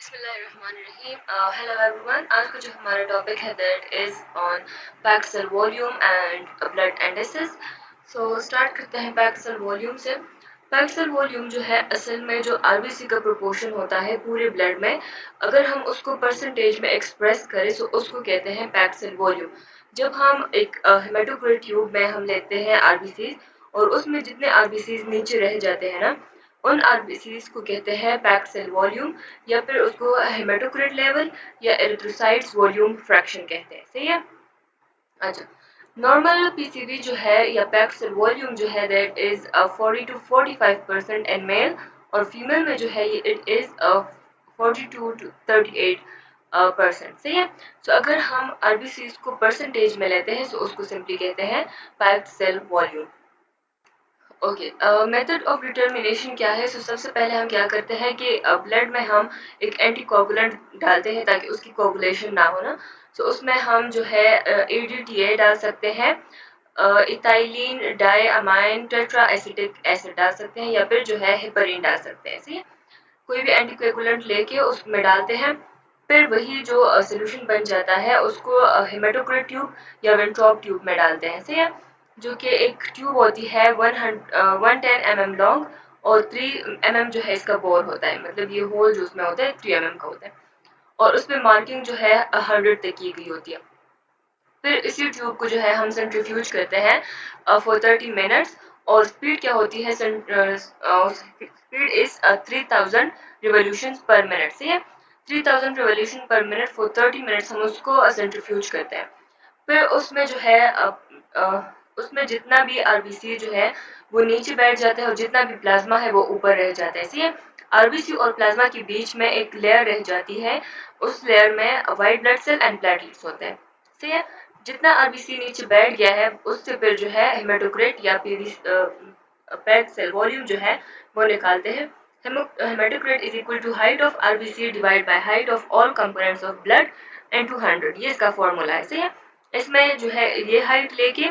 बिस्मिल्लाहिर्रहमानिर्रहीम। Hello everyone, आज का जो हमारा टॉपिक है that is on packed cell volume and blood indices. So start करते हैं पैक्ड सेल वॉल्यूम से। पैक्ड सेल वॉल्यूम जो है असल में जो आरबीसी का प्रोपोर्शन होता है पूरे ब्लड में, अगर हम उसको परसेंटेज में एक्सप्रेस करें तो उसको कहते हैं पैक्ड सेल वॉल्यूम। जब हम एक हेमाटोक्रिट ट्यूब में हम लेते हैं आरबीसी और उसमें जितने आरबीसी नीचे रह जाते हैं ना, उन आरबीसीज को कहते हैं पैक्ड सेल वॉल्यूम, या फिर उसको हेमाटोक्रिट लेवल या एरिथ्रोसाइट्स वॉल्यूम फ्रैक्शन कहते हैं। सही है। अच्छा, नॉर्मल पीसीवी जो है या पैक्ड सेल वॉल्यूम जो है that is 40 to 45% in male, और फीमेल में जो है इट इज 42 to 38 परसेंट। सही है। तो अगर हम आरबीसीज को परसेंटेज में लेते हैं तो उसको सिंपली कहते हैं packed cell volume. Okay, method of determination क्या है? तो सबसे पहले हम क्या करते हैं कि ब्लड में हम एक एंटीकोगुलेंट डालते हैं ताकि उसकी कोगुलेशन ना हो ना। तो उसमें हम जो है एडीटीए डाल सकते हैं, ethylene diamine tetra acetic acid डाल सकते हैं, या फिर जो है हेपरिन डाल सकते हैं। सही है। कोई भी एंटीकोगुलेंट लेके उसमें डालते हैं, फिर वही जो सोल्यूशन बन जाता है उसको हेमाटोक्रिट ट्यूब या वेंट्रोप ट्यूब में डालते हैं। सही है। जो कि एक ट्यूब होती है 110 mm लॉन्ग और 3 mm जो है इसका बोर होता है, मतलब ये होल जो उसमें होता है 3 mm का होता है, और उसमें मार्किंग जो है 100 तक की गई होती है। फिर इसी ट्यूब को जो है हम सेंट्रीफ्यूज करते हैं फॉर 30 मिनट्स, और स्पीड क्या होती है? Speed is 3000 revolution per minute. सही है। 3000 revolution per minute for 30 minutes हम उसको सेंट्रीफ्यूज करते हैं। फिर उसमें जो है उसमें जितना भी आरबीसी जो है वो नीचे बैठ जाता है और जितना भी प्लाज्मा है वो ऊपर रह जाता है। इसी आरबीसी और प्लाज्मा के बीच में एक लेयर रह जाती है, उस लेयर में white blood cell and platelets होते हैं। सही है। जितना आरबीसी नीचे बैठ गया है उससे फिर जो है हेमाटोक्रिट या पीवी पैक्ड सेल वॉल्यूम जो है वो निकालते हैं। Haematocrit is equal to height of RBC divide by height of all components of blood into 100। ये इसका फॉर्मूला है। सही है। इसमें जो है ये हाइट लेके,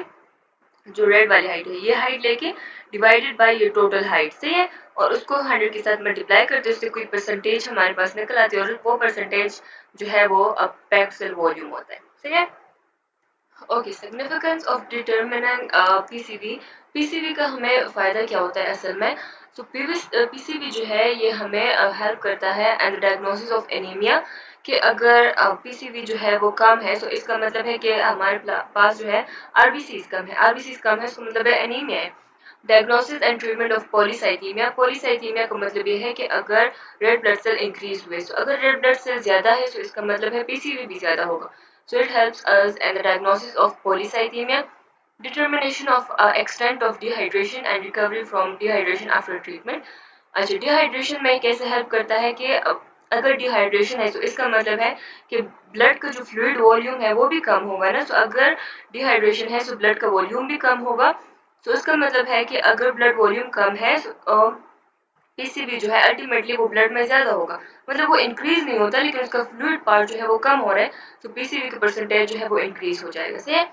जो रेड वाली हाइट है ये हाइट लेके डिवाइडेड बाय ये टोटल हाइट। सही है। और उसको 100 के साथ मल्टीप्लाई करते हैं, उससे कोई परसेंटेज हमारे पास निकल आती है, और वो परसेंटेज जो है वो पैक्ड सेल वॉल्यूम होता है। सही है। Okay, significance of determining PCV. PCV का हमें फ़ायदा क्या होता है असल में? तो पीसीवी जो है ये हमें हेल्प करता है एंड डायग्नोसिस ऑफ एनीमिया, कि अगर पीसीवी जो है वो कम है तो इसका मतलब है कि हमारे पास जो है आरबीसीज कम है। आरबीसीज कम है इसका मतलब है एनीमिया है। Diagnosis and treatment of polycythaemia. Polycythaemia का मतलब ये है कि अगर रेड ब्लड सेल इंक्रीज हुए, तो अगर रेड ब्लड सेल ज्यादा है तो इसका मतलब है पीसीवी भी ज्यादा होगा। So it helps us in the diagnosis of polycythemia, determination of extent of dehydration and recovery from dehydration after treatment. अच्छा, डिहाइड्रेशन में कैसे हेल्प करता है कि अगर डिहाइड्रेशन है तो इसका मतलब है कि ब्लड का जो फ्लूइड वॉल्यूम है वो भी कम होगा ना। तो अगर डिहाइड्रेशन है तो ब्लड का वॉल्यूम भी कम होगा। तो इसका मतलब है कि अगर ब्लड वॉल्यूम कम है तो पीसीबी जो है अल्टीमेटली वो ब्लड में ज्यादा होगा, मतलब वो इंक्रीज नहीं होता लेकिन उसका फ्लूइड पार्ट जो है वो कम हो रहा है, तो पीसीबी का परसेंटेज जो है वो इंक्रीज हो जाएगा। से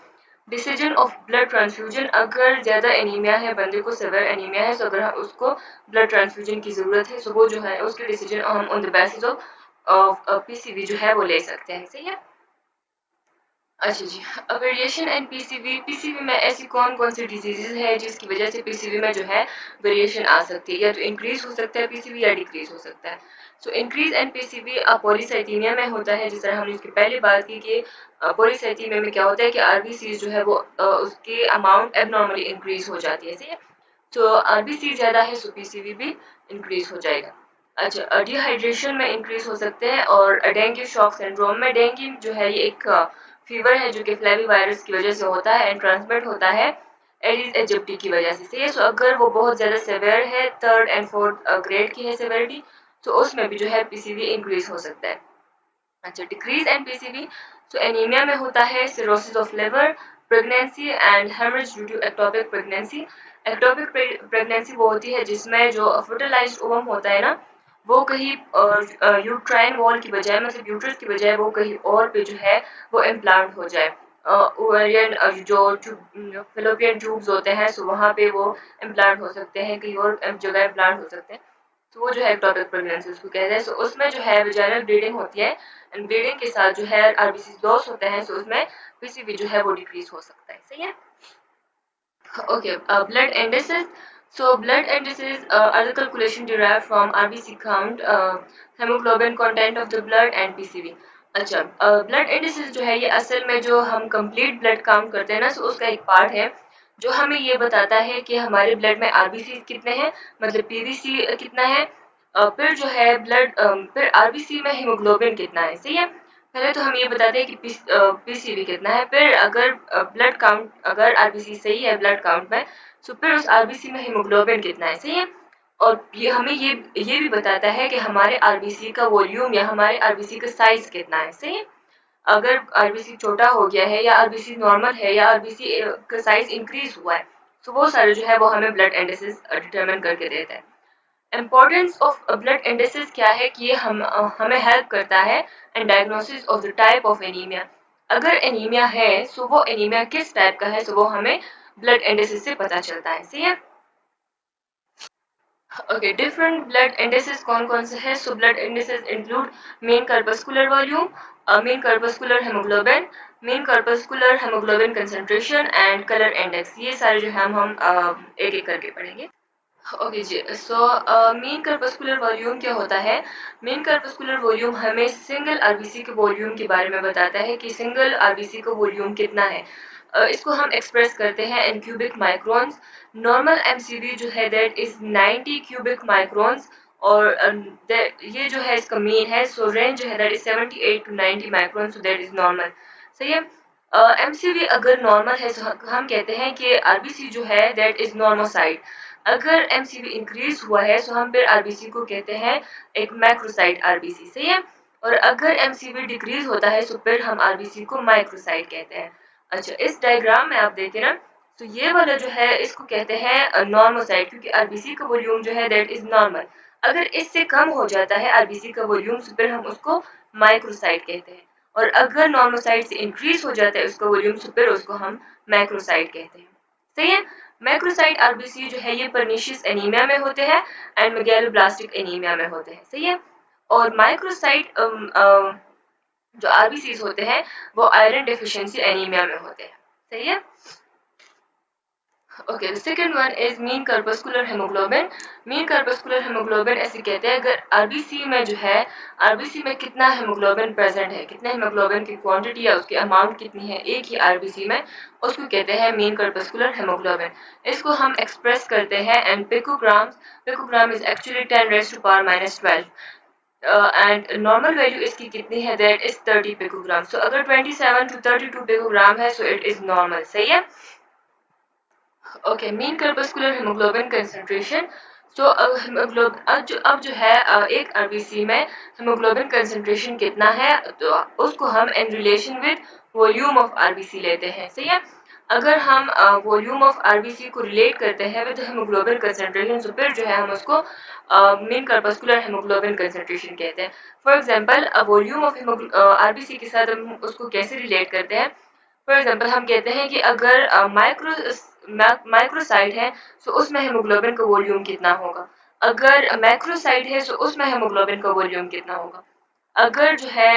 डिसीजन ऑफ ब्लड ट्रांसफ्यूजन, अगर ज्यादा एनीमिया है, बंदे को सिवियर एनीमिया है, तो अगर उसको ब्लड ट्रांसफ्यूजन की जरूरत है तो वो जो है उसके डिसीजन हम on the basis of PCB जो है वो ले सकते हैं। सही है। अच्छा जी, वेरिएशन एंड पीसीवी। पीसीवी में ऐसी कौन कौन सी डिजीजेज है जिसकी वजह से पीसीवी में जो है वेरिएशन आ सकती है? या तो इंक्रीज हो सकता है पीसीवी या डिक्रीज हो सकता है। So increase and PCV polycythaemia में होता है, जिस तरह हमने इसकी पहले बात की कि पॉलीसाइथीमिया में क्या होता है कि आरबीसी जो है वो उसकी अमाउंट एबनॉर्मली इंक्रीज हो जाती है। सही है। तो आरबीसी ज्यादा है तो पीसीवी भी इंक्रीज हो जाएगा। अच्छा, डिहाइड्रेशन में इंक्रीज हो सकते हैं, और डेंगू शॉक सिंड्रोम में, डेंगू जो है ये एक फीवर है जो कि फ्लैवी वायरस की वजह से होता है एंड ट्रांसमिट होता है एडिस एजिप्टी की वजह से। सही है। तो अगर वो बहुत ज़्यादा सेवेयर है, 3rd and 4th ग्रेड की है सेवेरिटी, तो उसमें भी जो है पीसीवी इंक्रीज हो सकता है। अच्छा, डिक्रीज एंड पीसीवी। तो एनीमिया में होता है cirrhosis of liver, pregnancy and haemorrhage due to ectopic pregnancy. Ectopic pregnancy वो होती है जिसमें जो फर्टिलाइज्ड ओवम होता है ना, वो कहीं यूट्राइन वॉल की बजाय, मतलब यूट्रस की बजाय वो कहीं और पे जो है वो इम्प्लांट हो जाए। ओवेरियन जो फिलोपियन ट्यूब्स होते हैं, सो वहाँ पे वो इम्प्लांट हो सकते हैं, कहीं और जगह इम्प्लांट हो सकते हैं। तो वो जो है एक्टोपिक प्रेगनेंसी उसको कहते हैं। सो उसमें जो है वेजाइनल ब्लीडिंग होती है एंड ब्लीडिंग के साथ जो है आरबीसी लॉस होते हैं, सो उसमें पीसीवी जो है वो डिक्रीज हो सकता है। सही है। Okay, blood indices. So blood indices are the calculation derived from RBC count, hemoglobin content of the blood and PCV. अच्छा, ब्लड इंडिसेस जो है ये असल में जो हम कंप्लीट ब्लड काउंट करते हैं ना, सो उसका एक पार्ट है जो हमें ये बताता है कि हमारे ब्लड में आरबीसी कितने हैं, मतलब पीवीसी कितना है, फिर जो है फिर आरबीसी में हीमोग्लोबिन कितना है। सही है। पहले तो हम ये बताते हैं कि पीसीवी कितना है, फिर अगर ब्लड काउंट, अगर आरबीसी सही है ब्लड काउंट में, तो फिर उस आरबीसी में हीमोग्लोबिन कितना है। सही है। और ये हमें ये भी बताता है कि हमारे आरबीसी का वॉल्यूम या हमारे आरबीसी का साइज कितना है। सही है। अगर आरबीसी छोटा हो गया है या आरबीसी नॉर्मल है या आरबीसी का साइज इंक्रीज हुआ है, तो वो सारे जो है वो हमें ब्लड इंडिसेस डिटरमिन करके देता है। इम्पोर्टेंस ऑफ ब्लड इंडिसेस क्या है कि ये हमें हेल्प करता है in diagnosis of the type of anaemia. अगर एनीमिया है तो वो एनीमिया किस टाइप का है, तो वो हमें ब्लड इंडिसेस से पता चलता है। सही है। ओके, डिफरेंट ब्लड इंडिसेस कौन कौन से हैं? So blood indices include mean corpuscular volume, mean corpuscular haemoglobin, mean corpuscular haemoglobin concentration and colour index. ये सारे जो है हम एक एक करके पढ़ेंगे। ओके जी। सो मेन कर्पस्कुलर वॉल्यूम क्या होता है? मेन कर्पस्कुलर वॉल्यूम हमें सिंगल आरबीसी के वॉल्यूम के बारे में बताता है कि सिंगल आरबीसी का वॉल्यूम कितना है। इसको हम एक्सप्रेस करते हैं इन क्यूबिक माइक्रोन्स। नॉर्मल एमसीवी जो है दैट इज 90 क्यूबिक माइक्रोन्स, और ये जो है इसका मीन है, सो रेंज जो है that is 78 to 90 micron, so that is normal. सही है। एमसीवी अगर नॉर्मल है तो हम कहते हैं कि आरबीसी जो है दैट इज नॉर्मोसाइट। अगर एमसीवी इंक्रीज हुआ है तो हम फिर आरबीसी को कहते हैं एक मैक्रोसाइट आरबीसी। सही है। और अगर एमसीवी डिक्रीज होता है तो फिर हम आरबीसी को माइक्रोसाइट कहते हैं। अच्छा, इस डायग्राम में आप देखें ना, तो ये वाला जो है इसको कहते हैं नॉर्मोसाइट, क्योंकि आरबीसी का वॉल्यूम जो है दैट इज नॉर्मल। अगर इससे कम हो जाता है आरबीसी का वॉल्यूम तो फिर हम उसको माइक्रोसाइट कहते हैं, और अगर नॉर्मोसाइट से इंक्रीज हो जाता है उसका वॉल्यूम तो फिर उसको हम मैक्रोसाइट कहते हैं। सही है। मैक्रोसाइट आरबीसी जो है ये परनीशियस एनीमिया में होते हैं एंड मेगैलोब्लास्टिक एनीमिया में होते हैं। सही है। और माइक्रोसाइट जो आरबीसीज होते हैं वो आयरन डेफिशिएंसी एनीमिया में होते हैं। सही है। Okay, the second one is mean corpuscular haemoglobin. Mean corpuscular haemoglobin ऐसे कहते हैं अगर आरबीसी में जो है, आरबीसी में कितना हेमोग्लोबिन प्रेजेंट है, कितने हेमोग्लोबिन की क्वांटिटी या उसकी अमाउंट कितनी है एक ही आरबीसी में, उसको कहते हैं मीन कर्पस्कुलर हेमोग्लोबिन। इसको हम एक्सप्रेस करते हैं and picograms. Picogram is actually 10 raise to power -12 and normal value इसकी कितनी है, दैट इज 30 पिकोग्राम। सो अगर 27 टू 32 पिकोग्राम है सो इट इज नॉर्मल। सही है। Okay, mean corpuscular haemoglobin concentration. So अब जो है एक आरबीसी में हेमोग्लोबिन कंसंट्रेशन कितना है, तो उसको हम in relation with volume of RBC लेते हैं। सही है। अगर हम वॉल्यूम ऑफ आरबीसी को रिलेट करते हैं विद हेमोग्लोबिन कंसंट्रेशन, तो फिर जो है हम उसको मीन कर्पस्कुलर हेमोग्लोबिन कंसंट्रेशन कहते हैं। For example volume of RBC के साथ हम उसको कैसे रिलेट करते हैं? फॉर एग्जांपल हम कहते हैं कि अगर माइक्रोसाइट है तो उसमें हेमोग्लोबिन का वॉल्यूम कितना होगा, अगर मैक्रोसाइट है तो उसमें हेमोग्लोबिन का वॉल्यूम कितना होगा, अगर जो है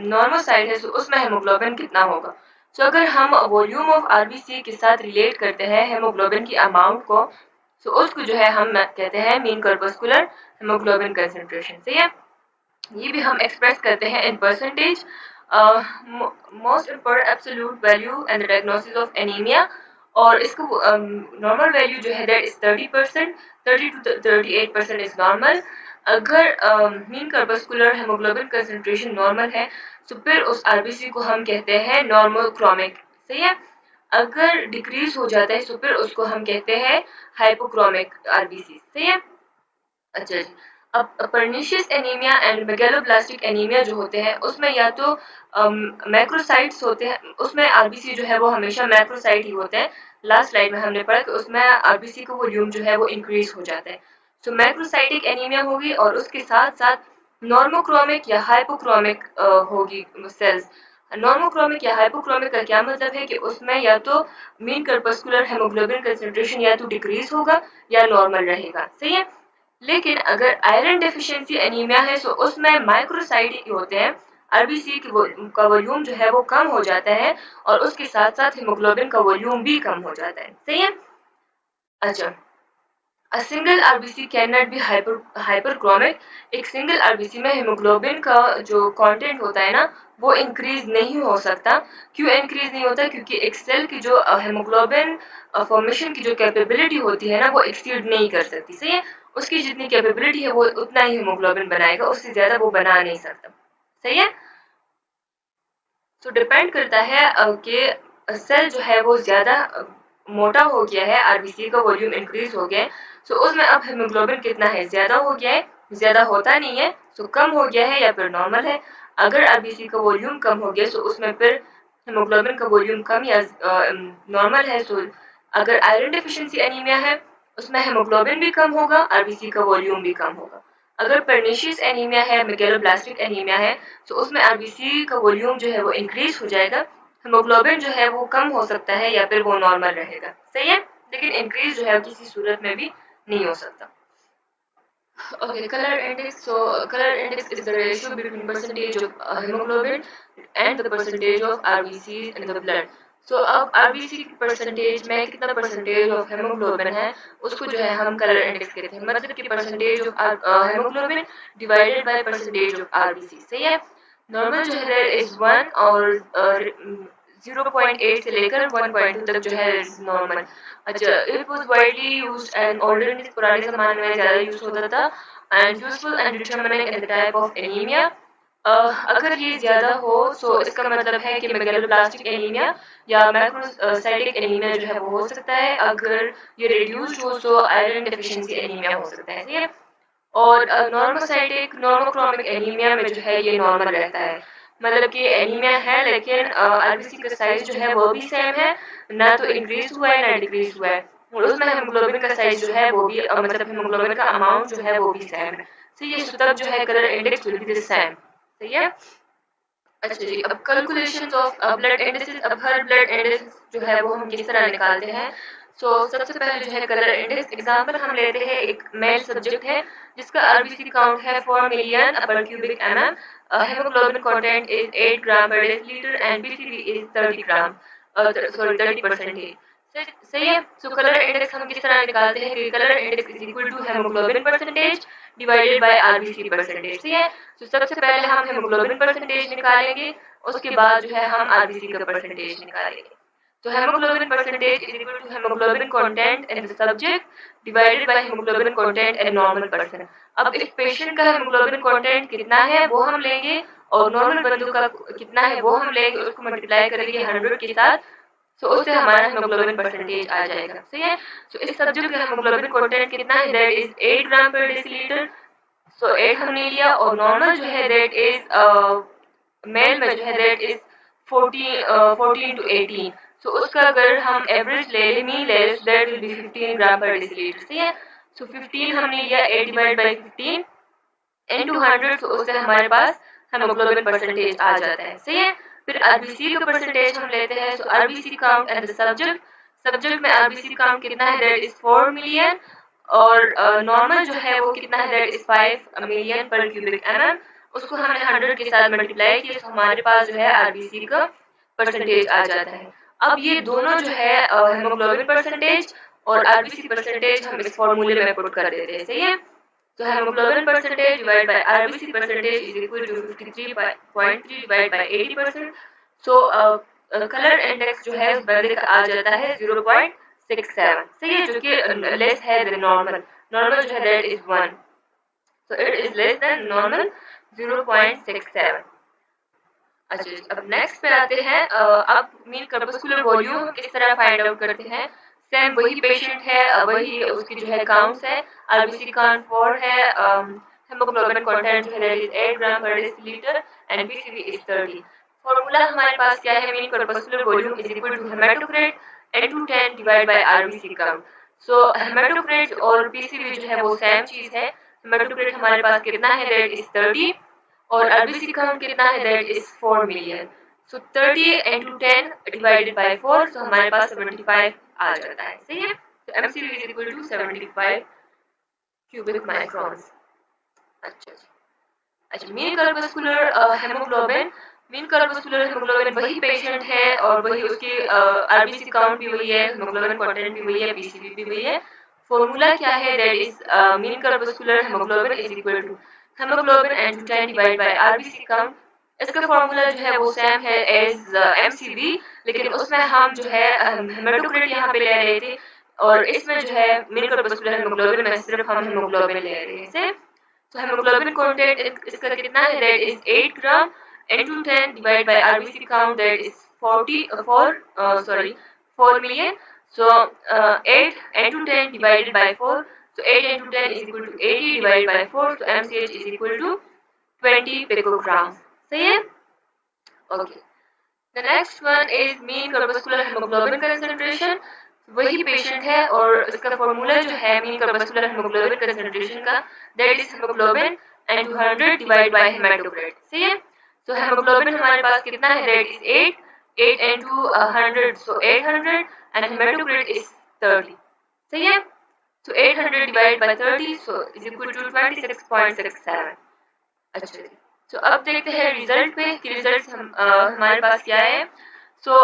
नॉर्मोसाइट है तो उसमें हेमोग्लोबिन कितना होगा। तो अगर हम वॉल्यूम ऑफ आरबीसी के साथ रिलेट करते हैं हेमोग्लोबिन की अमाउंट को, तो उसको जो है हम कहते हैं मीन कर्पस्कुलर हेमोग्लोबिन कंसंट्रेशन। सही है। ये भी हम एक्सप्रेस करते हैं in percentage. Most important absolute value and the diagnosis of anaemia, और इसको नॉर्मल वैल्यू जो है that is 30%, 30 to 38% is normal. अगर mean corpuscular haemoglobin concentration normal है तो फिर उस आरबीसी को हम कहते हैं नॉर्मोक्रोमिक। सही है। अगर डिक्रीज हो जाता है तो फिर उसको हम कहते हैं हाइपोक्रोमिक आरबीसी। सही है। अच्छा जी। अब pernicious anaemia and megaloblastic anaemia जो होते हैं उसमें या तो मैक्रोसाइट्स होते हैं, उसमें आरबीसी जो है वो हमेशा मैक्रोसाइट ही होते हैं। लास्ट स्लाइड में हमने पढ़ा कि उसमें आरबीसी का वॉल्यूम जो है वो इंक्रीज हो जाता है। तो मैक्रोसाइटिक एनीमिया होगी और उसके साथ साथ नॉर्मोक्रोमिक या हाइपोक्रोमिक होगी सेल्स। नॉर्मोक्रोमिक या हाइपोक्रोमिक का क्या मतलब है कि उसमें या तो मीन कर्पस्कुलर हेमोग्लोबिन कंसंट्रेशन या तो डिक्रीज होगा या नॉर्मल रहेगा। सही है। लेकिन अगर आयरन डेफिशिएंसी एनीमिया है तो उसमें माइक्रोसाइट होते हैं, आरबीसी का वॉल्यूम जो है वो कम हो जाता है और उसके साथ साथ हीमोग्लोबिन का वॉल्यूम भी कम हो जाता है। सही है। अच्छा, A single RBC can not be hyperchromic. एक सिंगल आरबीसी में हीमोग्लोबिन का जो कंटेंट होता है ना वो इंक्रीज नहीं हो सकता। क्यों इंक्रीज नहीं होता? क्योंकि एक सेल की जो हीमोग्लोबिन फॉर्मेशन की जो कैपेबिलिटी होती है ना वो एक्सीड नहीं कर सकती। सही है। उसकी जितनी कैपेबिलिटी है वो उतना ही हीमोग्लोबिन बनाएगा, उससे ज्यादा वो बना नहीं सकता। सही है। तो डिपेंड करता है कि सेल जो है वो ज़्यादा मोटा हो गया है, आरबीसी का वॉल्यूम इंक्रीज हो गया है, तो उसमें अब हीमोग्लोबिन कितना है, ज़्यादा हो गया है, ज़्यादा होता नहीं है, तो कम हो गया है या फिर नॉर्मल है। अगर आरबीसी का वॉल्यूम कम हो गया तो उसमें फिर हीमोग्लोबिन का वॉल्यूम कम या नॉर्मल है। तो अगर आयरन डिफिशियंसी एनीमिया है उसमें हीमोग्लोबिन भी कम होगा, आरबीसी का वॉल्यूम भी कम होगा। अगर पर्निशियस एनीमिया है, मेगालोब्लास्टिक एनीमिया है, तो उसमें आरबीसी का वॉल्यूम जो है वो इंक्रीज हो जाएगा, हीमोग्लोबिन जो है वो कम हो सकता है या फिर वो नॉर्मल रहेगा। सही है। लेकिन इंक्रीज जो है किसी सूरत में भी नहीं हो सकता। Okay, color index. So, color index is the ratio between percentage of hemoglobin and the percentage of RBCs in the blood. So, अब RBC की परसेंटेज में कितना परसेंटेज ऑफ हेमोग्लोबिन है उसको जो है हम कलर इंडेक्स कहते हैं, मतलब कि percentage of haemoglobin divided by percentage of RBC. सही है। नॉर्मल जो है इज 1 और 0.8 से लेकर 1.2 तक जो है नॉर्मल। अच्छा, it was widely used and older, पुराने ज़माने में ज़्यादा यूज होता था, and useful and determining in the type of anaemia. अगर ये ज़्यादा हो तो इसका मतलब है कि मेगालोब्लास्टिक एनीमिया या मैक्रोसाइटिक एनीमिया जो है वो हो सकता है। अगर ये रिड्यूस्ड हो तो आयरन डेफिशिएंसी एनीमिया हो सकता है। सही है। और नॉर्मोसाइटिक नॉर्मोक्रोमिक एनीमिया में जो है ये नॉर्मल रहता है, मतलब कि एनीमिया है लेकिन आरबीसी का साइज जो है वो भी सेम है, ना तो इंक्रीज हुआ है ना डिक्रीज हुआ है, और उसमें हेमोग्लोबिन का साइज जो है वो भी मतलब हेमोग्लोबिन का अमाउंट जो है वो भी सेम है। सही है। सो तब जो है colour index will be the same. सही है। अच्छा जी, अब कैलकुलेशंस ऑफ ब्लड इंडेक्स। अब हर ब्लड इंडेक्स जो है वो हम किस तरह निकालते हैं। सो सबसे पहले जो है कलर इंडेक्स एग्जांपल हम लेते हैं, एक मेल सब्जेक्ट है जिसका आरबीसी काउंट है 4 मिलियन पर cubic MM, haemoglobin content is 8 gram पर decilitre and PCB is 30 gram, sorry 30%। सही है। सो कलर इंडेक्स हम किस तरह निकालते हैं कि colour index is equal to haemoglobin percentage divided by RBC percentage. सही है। तो सबसे पहले हम हेमोग्लोबिन परसेंटेज निकालेंगे, उसके बाद जो है हम आरबीसी का परसेंटेज निकालेंगे। तो haemoglobin percentage is equal to haemoglobin content in the subject divided by haemoglobin content in normal person. अब इस पेशेंट का हेमोग्लोबिन कंटेंट कितना है वो हम लेंगे और नॉर्मल बंदों का कितना है वो हम लेंगे, उसको मल्टीप्लाई करेंगे 100 के साथ, तो उससे हमारा हेमोग्लोबिन परसेंटेज आ जाएगा। सही है। तो इस सब्जेक्ट का हेमोग्लोबिन कंटेंट कितना है, दैट इज 8 ग्राम पर डेसीलीटर। सो 8 हमने लिया और नॉर्मल जो है दैट इज मेल में जो है दैट इज 14 टू 18। सो उसका अगर हम एवरेज ले लें, मीन ले लें, दैट विल बी 15 ग्राम पर डेसीलीटर। सही है। सो 15 हमने लिया, 8 डिवाइड बाई 15 इनटू 100, तो उससे हमारे पास हेमोग्लोबिन परसेंटेज आ जाता है। सही है। फिर आरबीसी का परसेंटेज हम लेते हैं, तो RBC count and the subject, subject में आरबीसी काउंट कितना है, दैट इज 4 मिलियन, और नॉर्मल जो है वो कितना है, दैट इज 5 मिलियन पर क्यूबिक एमएम। उसको हमने 100 के साथ मल्टीप्लाई किया तो हमारे पास जो है आरबीसी का परसेंटेज आ जाता है। अब ये दोनों जो है हेमोग्लोबिन परसेंटेज और आरबीसी परसेंटेज हम इस फॉर्मूले में पुट कर देते हैं। सही है। So hemoglobin percentage divided by RBC percentage is equal to 53.3 divided by 80%. So color index जो है उस बंदे का आ जाता है 0.67। सही है, जो कि लेस है देन नॉर्मल। नॉर्मल जो है that is 1, so it is less than normal 0.67। अच्छा जी, अब नेक्स्ट पे आते हैं। अब मीन कर्पस्कुलर वॉल्यूम हम किस तरह फाइंड आउट करते हैं। सेम वही पेशेंट है, वही उसकी जो है काउंट्स है, आरबीसी काउंट 4 है, हेमोग्लोबिन कंटेंट जो है दैट इज 8 ग्राम पर decilitre and PCB is 30। Formula हमारे पास क्या है, mean corpuscular volume is equal to haematocrit into 10 divide by RBC count. So haematocrit और पीसीबी जो है वो सेम चीज है। हेमाटोक्रेट हमारे पास कितना है, दैट इज 30, और आरबीसी काउंट कितना है, that is 4 million. So 30 into 10 divided by 4, तो हमारे पास 75 आ जाता है। सही है। तो MCV is equal to 75। Cubic microns. अच्छा जी। अच्छा, mean corpuscular haemoglobin, mean corpuscular haemoglobin वही पेशेंट है और वही उसकी आरबीसी काउंट भी वही है, हेमोग्लोबिन कंटेंट भी वही है, पीसीबी भी वही है। फॉर्मूला क्या है? That is mean corpuscular haemoglobin is equal to haemoglobin and 10 divide by RBC count. इसका फॉर्मूला जो है वो सेम है एज एमसीवी, लेकिन उसमें हम जो है हेमेटोक्रिट यहाँ पे ले रहे थे और इसमें जो है मीन कर्पस्कुलर हेमोग्लोबिन में सिर्फ हम हेमोग्लोबिन ले रहे हैं। So hemoglobin content इसका कितना है? That is 8 gram into 10 divided by RBC count, that is 4 million. So 8 into 10 divided by 4. So 8 into 10 is equal to 80 divided by 4. So MCH is equal to 20 picogram. सही है? Okay. The next one is mean corpuscular hemoglobin concentration. वही patient है और इसका formula जो है mean corpuscular haemoglobin concentration का, that is haemoglobin and 200 divide by haematocrit. सही है? तो हेमोग्लोबिन हमारे पास कितना है? That is 8 into 100, so 800, and hematocrit is 30। सही है? So 800 divided by 30, so is equal to 26.67। अच्छा जी। तो अब देखते हैं रिजल्ट पे कि रिजल्ट हमारे पास क्या है। सो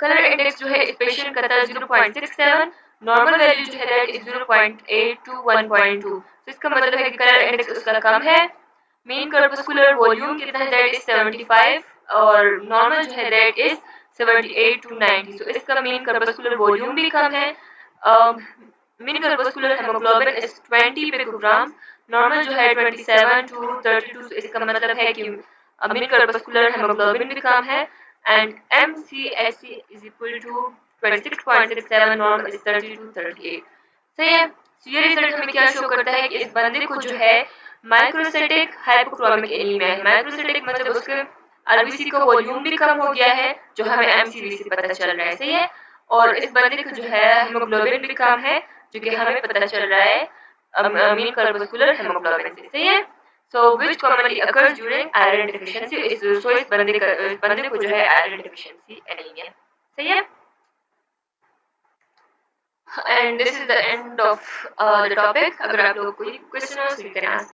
कलर इंडेक्स जो है इस पेशेंट का था 0.67, नॉर्मल वैल्यू जो है दैट इज 0.8 टू 1.2। तो इसका मतलब है कि कलर इंडेक्स उसका कम है। मेन कर्पस्कुलर वॉल्यूम कितना है? दैट इज 75 और नॉर्मल जो है दैट इज 78 टू 90। तो इसका मेन कर्पस्कुलर वॉल्यूम भी कम है। Mean corpuscular haemoglobin is 20 picogram, normal जो है 27 टू 32। तो इसका मतलब है कि मेन कर्पस्कुलर हेमोग्लोबिन भी कम है and MCHC is equal to 26.67, normal is 30 to 38। सही है? तो ये रिजल्ट हमें क्या शो करता है कि इस बंदे को जो है माइक्रोसिटिक हाइपोक्रोमिक एनीमिया है। माइक्रोसिटिक मतलब उसके आरबीसी का वॉल्यूम भी कम हो गया है, जो हमें एमसीवी से पता चल रहा है। सही है? और इस बंदे को जो है हेमोग्लोबिन भी कम है, जो कि हमें पता चल रहा है मीन कर्पस्कुलर हेमोग्लोबिन से। सही है? So which commonly occurs during iron deficiency, इस बंदे को जो है आयरन डिफिशिएंसी एनीमिया। सही है? And this is the end of the topic. अगर आप लोग कोई क्वेश्चन हो तो यू कैन आस्क।